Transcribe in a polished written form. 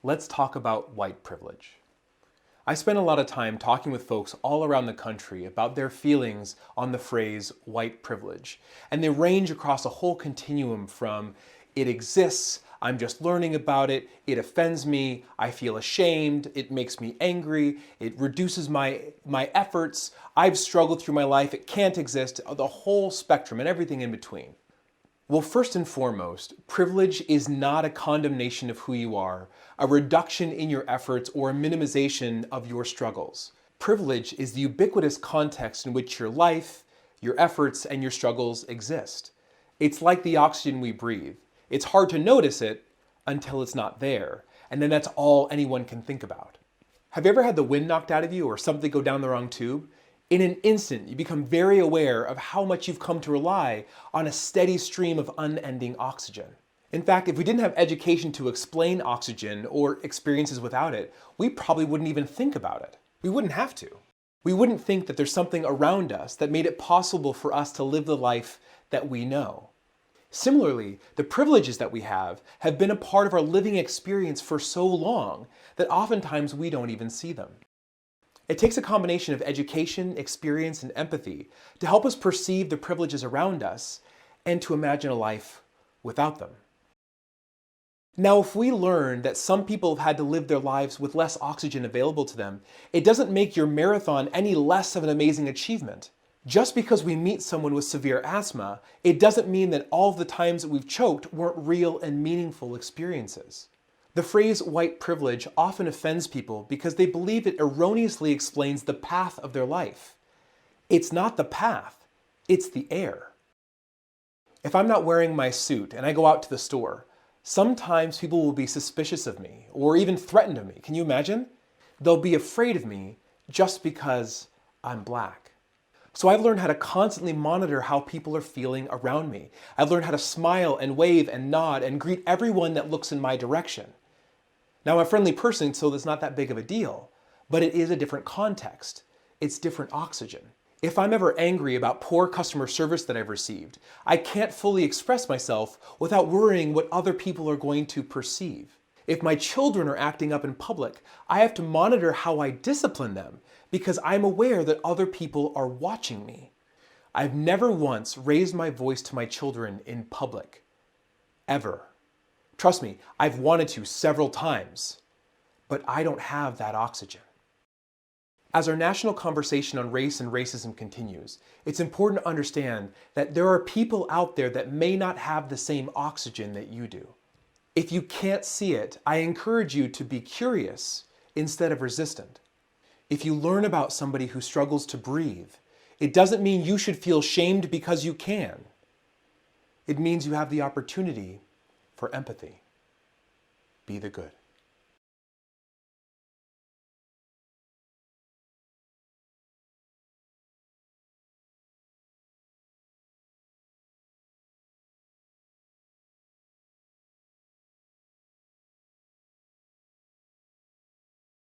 Let's talk about white privilege. I spend a lot of time talking with folks all around the country about their feelings on the phrase white privilege. And they range across a whole continuum from it exists, I'm just learning about it, it offends me, I feel ashamed, it makes me angry, it reduces my efforts, I've struggled through my life, it can't exist, the whole spectrum and everything in between. Well, first and foremost, privilege is not a condemnation of who you are, a reduction in your efforts, or a minimization of your struggles. Privilege is the ubiquitous context in which your life, your efforts, and your struggles exist. It's like the oxygen we breathe. It's hard to notice it until it's not there, and then that's all anyone can think about. Have you ever had the wind knocked out of you or something go down the wrong tube? In an instant, you become very aware of how much you've come to rely on a steady stream of unending oxygen. In fact, if we didn't have education to explain oxygen or experiences without it, we probably wouldn't even think about it. We wouldn't have to. We wouldn't think that there's something around us that made it possible for us to live the life that we know. Similarly, the privileges that we have been a part of our living experience for so long that oftentimes we don't even see them. It takes a combination of education, experience, and empathy to help us perceive the privileges around us and to imagine a life without them. Now, if we learn that some people have had to live their lives with less oxygen available to them, it doesn't make your marathon any less of an amazing achievement. Just because we meet someone with severe asthma, it doesn't mean that all of the times that we've choked weren't real and meaningful experiences. The phrase white privilege often offends people because they believe it erroneously explains the path of their life. It's not the path, it's the air. If I'm not wearing my suit and I go out to the store, sometimes people will be suspicious of me or even threatened of me. Can you imagine? They'll be afraid of me just because I'm black. So I've learned how to constantly monitor how people are feeling around me. I've learned how to smile and wave and nod and greet everyone that looks in my direction. Now, I'm a friendly person, so it's not that big of a deal, but it is a different context. It's different oxygen. If I'm ever angry about poor customer service that I've received, I can't fully express myself without worrying what other people are going to perceive. If my children are acting up in public, I have to monitor how I discipline them because I'm aware that other people are watching me. I've never once raised my voice to my children in public. Ever. Trust me, I've wanted to several times, but I don't have that oxygen. As our national conversation on race and racism continues, it's important to understand that there are people out there that may not have the same oxygen that you do. If you can't see it, I encourage you to be curious instead of resistant. If you learn about somebody who struggles to breathe, it doesn't mean you should feel shamed because you can. It means you have the opportunity for empathy. Be the good.